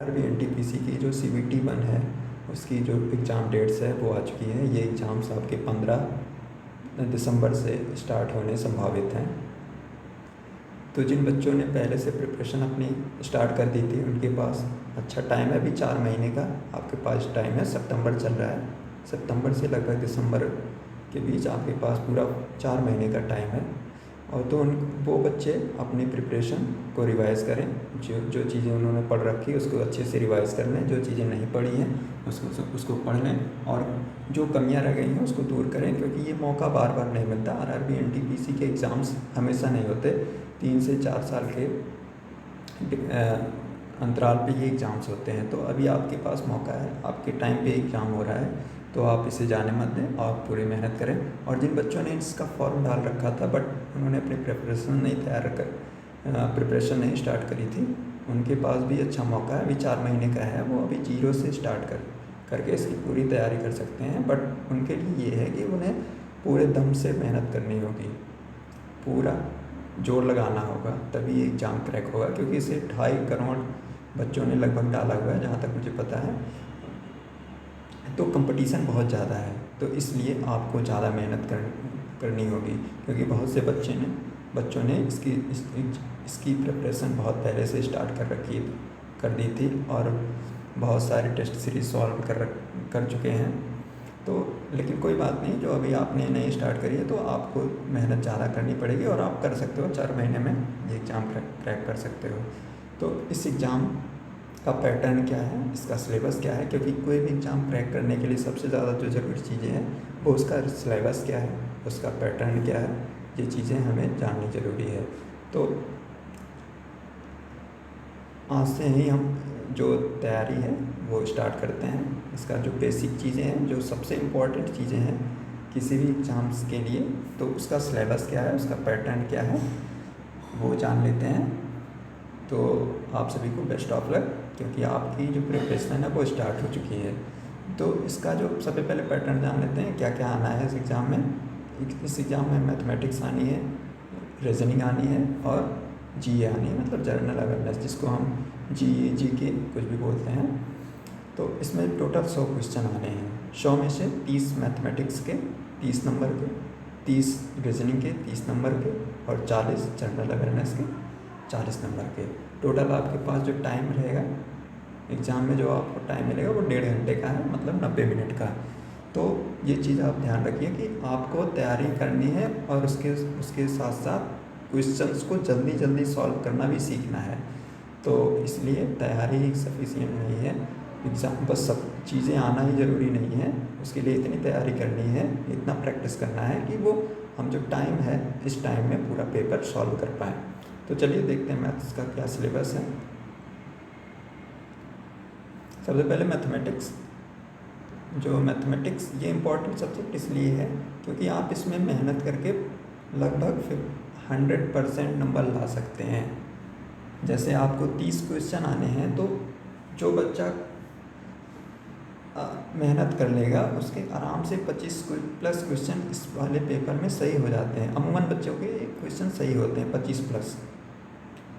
अभी एनटीपीसी की जो सीबीटी 1 है उसकी जो एग्ज़ाम डेट्स है वो आ चुकी हैं। ये एग्ज़ाम्स आपके 15 दिसंबर से स्टार्ट होने संभावित हैं। तो जिन बच्चों ने पहले से प्रिपरेशन अपनी स्टार्ट कर दी थी उनके पास अच्छा टाइम है। अभी 4 महीने का आपके पास टाइम है। सितंबर चल रहा है, सितंबर से लगभग दिसंबर के बीच आपके पास पूरा 4 महीने का टाइम है। और तो वो बच्चे अपनी प्रिपरेशन को रिवाइज़ करें। जो चीज़ें उन्होंने पढ़ रखी उसको अच्छे से रिवाइज़ कर लें। जो चीज़ें नहीं पढ़ी हैं उसको पढ़ लें और जो कमियां रह गई हैं उसको दूर करें, क्योंकि ये मौका बार बार नहीं मिलता। आरआरबी एनटीपीसी के एग्ज़ाम्स हमेशा नहीं होते। 3 से 4 साल के अंतराल पे ये एग्ज़ाम्स होते हैं। तो अभी आपके पास मौका है, आपके टाइम पे एग्ज़ाम हो रहा है, तो आप इसे जाने मत दें और पूरी मेहनत करें। और जिन बच्चों ने इसका फॉर्म डाल रखा था बट उन्होंने अपनी प्रिपरेशन नहीं स्टार्ट करी थी, उनके पास भी अच्छा मौका है। अभी 4 महीने का है, वो अभी 0 से स्टार्ट करके इसकी पूरी तैयारी कर सकते हैं। बट उनके लिए ये है कि उन्हें पूरे दम से मेहनत करनी होगी, पूरा जोर लगाना होगा, तभी ये एग्ज़ाम क्रैक होगा। क्योंकि इसे 2.5 करोड़ बच्चों ने लगभग डाला हुआ है, जहाँ तक मुझे पता है। तो कंपटीशन बहुत ज़्यादा है, तो इसलिए आपको ज़्यादा मेहनत करनी होगी। क्योंकि बहुत से बच्चों ने इसकी प्रिपरेशन बहुत पहले से स्टार्ट कर दी थी और बहुत सारे टेस्ट सीरीज सॉल्व कर चुके हैं। तो लेकिन कोई बात नहीं, जो अभी आपने नई स्टार्ट करी है तो आपको मेहनत ज़्यादा करनी पड़ेगी और आप कर सकते हो। 4 महीने में ये एग्ज़ाम क्रैक कर सकते हो। तो इस एग्ज़ाम का पैटर्न क्या है, इसका सिलेबस क्या है, क्योंकि कोई भी एग्ज़ाम क्रैक करने के लिए सबसे ज़्यादा जो ज़रूरी चीज़ें हैं वो उसका सिलेबस क्या है, उसका पैटर्न क्या है, ये चीज़ें हमें जाननी ज़रूरी है। तो आज से ही हम जो तैयारी है वो स्टार्ट करते हैं। इसका जो बेसिक चीज़ें हैं, जो सबसे इम्पोर्टेंट चीज़ें हैं किसी भी एग्ज़ाम्स के लिए, तो उसका सिलेबस क्या है, उसका पैटर्न क्या है, वो जान लेते हैं। तो आप सभी को बेस्ट ऑफ लक, क्योंकि आपकी जो प्रिपरेशन है वो स्टार्ट हो चुकी है। तो इसका जो सबसे पहले पैटर्न जान लेते हैं, क्या क्या आना है इस एग्ज़ाम में। इस एग्ज़ाम में मैथमेटिक्स आनी है, रीजनिंग आनी है और जीए आनी है, मतलब जनरल अवेयरनेस, जिसको हम जीके कुछ भी बोलते हैं। तो इसमें टोटल 100 क्वेश्चन आने हैं। 100 में से 30 मैथमेटिक्स के 30 नंबर के, 30 रीजनिंग के 30 नंबर के और 40 जनरल अवेयरनेस के 40 नंबर के। टोटल आपके पास जो टाइम रहेगा एग्ज़ाम में, जो आपको टाइम मिलेगा वो 1.5 घंटे का है, मतलब 90 मिनट का। तो ये चीज़ आप ध्यान रखिए कि आपको तैयारी करनी है और उसके साथ साथ क्वेश्चंस को जल्दी जल्दी सॉल्व करना भी सीखना है। तो इसलिए तैयारी सफिशिएंट नहीं है। एग्ज़ाम बस सब चीज़ें आना ही ज़रूरी नहीं है, उसके लिए इतनी तैयारी करनी है, इतना प्रैक्टिस करना है कि वो हम जो टाइम है इस टाइम में पूरा पेपर सॉल्व कर पाएँ। तो चलिए देखते हैं मैथ्स का क्या सिलेबस है। सबसे पहले मैथमेटिक्स। जो मैथमेटिक्स ये इम्पॉर्टेंट सब्जेक्ट इसलिए है क्योंकि आप इसमें मेहनत करके लगभग 100% नंबर ला सकते हैं। जैसे आपको 30 क्वेश्चन आने हैं, तो जो बच्चा मेहनत कर लेगा उसके आराम से 25 प्लस क्वेश्चन इस वाले पेपर में सही हो जाते हैं। अमूमन बच्चों के क्वेश्चन सही होते हैं 25 प्लस,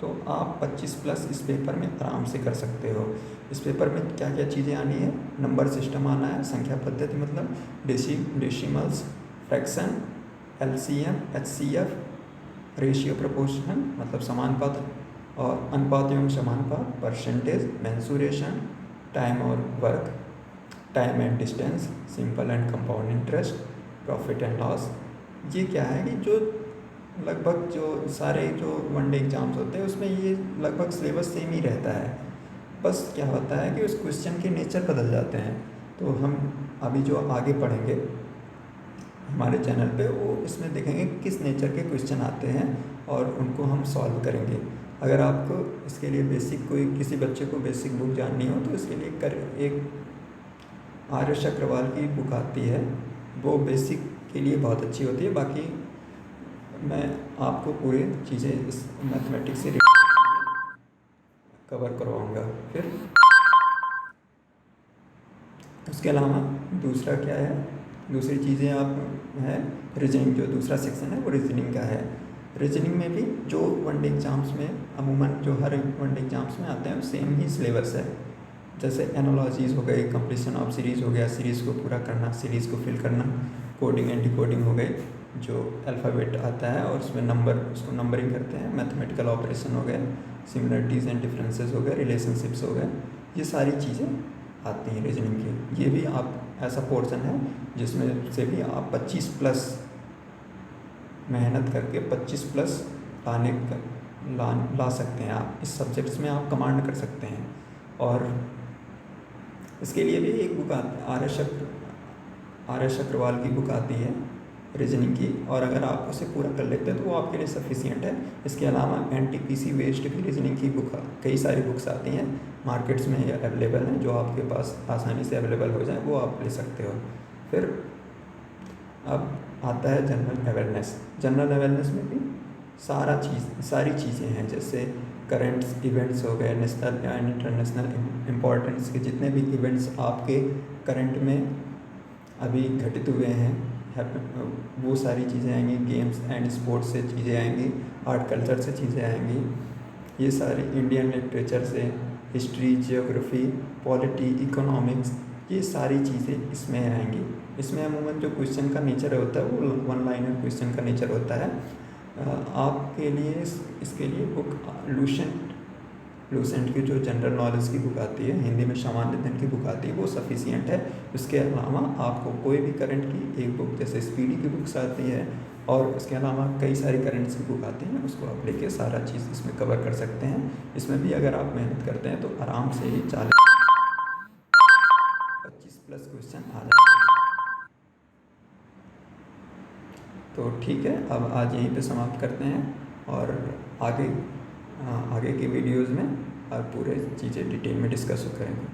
तो आप 25 प्लस इस पेपर में आराम से कर सकते हो। इस पेपर में क्या क्या चीज़ें आनी है, नंबर सिस्टम आना है, संख्या पद्धति मतलब decimals, fraction, LCM, HCF, ratio proportion मतलब समानुपात और अनुपात एवं समानुपात, परसेंटेज, मेंसुरेशन, टाइम और work, time and distance, simple and compound interest, profit and loss. ये क्या है कि जो लगभग जो सारे जो वनडे एग्ज़ाम्स होते हैं उसमें ये लगभग सिलेबस सेम ही रहता है। बस क्या होता है कि उस क्वेश्चन के नेचर बदल जाते हैं। तो हम अभी जो आगे पढ़ेंगे हमारे चैनल पे, वो इसमें देखेंगे किस नेचर के क्वेश्चन आते हैं और उनको हम सॉल्व करेंगे। अगर आपको इसके लिए किसी बच्चे को बेसिक बुक जाननी हो तो इसके लिए एक आर्य चक्रवाल की बुक आती है, वो बेसिक के लिए बहुत अच्छी होती है। बाकी मैं आपको पूरी चीज़ें इस मैथमेटिक्स से कवर करवाऊँगा। फिर उसके अलावा दूसरा क्या है, दूसरी चीज़ें आप है रीजनिंग। जो दूसरा सेक्शन है वो रीजनिंग का है। रीजनिंग में भी जो वनडे एग्ज़ाम्स में अमूमन जो हर वनडे एग्ज़ाम्स में आते हैं सेम ही सिलेबस है। जैसे एनालॉजीज हो गई, कंप्लीशन ऑफ सीरीज़ हो गया, सीरीज़ को पूरा करना, सीरीज़ को फिल करना, कोडिंग एंड डिकोडिंग हो गई, जो अल्फ़ाबेट आता है और उसमें नंबर, उसको नंबरिंग करते हैं, मैथमेटिकल ऑपरेशन हो गए, सिमिलरिटीज़ एंड डिफरेंसेस हो गए, रिलेशनशिप्स हो गए, ये सारी चीज़ें आती हैं रीजनिंग की। ये भी आप ऐसा पोर्शन है जिसमें से भी आप 25+ मेहनत करके 25+ लाने ला सकते हैं। आप इस सब्जेक्ट्स में आप कमांड कर सकते हैं। और इसके लिए भी एक बुक आर एस अग्रवाल की बुक आती है रीजनिंग की, और अगर आप उसे पूरा कर लेते हैं तो वो आपके लिए सफिशिएंट है। इसके अलावा NTPC बेस्ड भी रीजनिंग की बुक, कई सारी बुक्स आती हैं मार्केट्स में अवेलेबल हैं, जो आपके पास आसानी से अवेलेबल हो जाए वो आप ले सकते हो। फिर अब आता है जनरल अवेयरनेस। जनरल अवेयरनेस में भी सारी चीज़ें हैं, जैसे करंट इवेंट्स हो गए, नेशनल एंड इंटरनेशनल इम्पोर्टेंस के जितने भी इवेंट्स आपके करंट में अभी घटित हुए हैं, वो सारी चीज़ें आएंगी। गेम्स एंड स्पोर्ट्स से चीज़ें आएंगी, आर्ट कल्चर से चीज़ें आएंगी, ये सारी इंडियन लिटरेचर से, हिस्ट्री, जियोग्राफी, पॉलिटी, इकोनॉमिक्स, ये सारी चीज़ें इसमें आएंगी। इसमें अमूमन जो क्वेश्चन का नेचर होता है वो 1 लाइनर क्वेश्चन का नेचर होता है। आपके लिए इसके लिए बुक लूसेंट की जो जनरल नॉलेज की बुक आती है, हिंदी में सामान्य अध्ययन की बुक आती है, वो सफिशिएंट है। इसके अलावा आपको कोई भी करंट की एक बुक, जैसे स्पीडी की बुक्स आती है, और उसके अलावा कई सारी करंट्स की बुक आती हैं, उसको आप लेके सारा चीज़ इसमें कवर कर सकते हैं। इसमें भी अगर आप मेहनत करते हैं तो आराम से ही 25+ क्वेश्चन आ जाते हैं। तो ठीक है, अब आज यहीं पे समाप्त करते हैं, और आगे के वीडियोज़ में और पूरे चीज़ें डिटेल में डिस्कस करेंगे।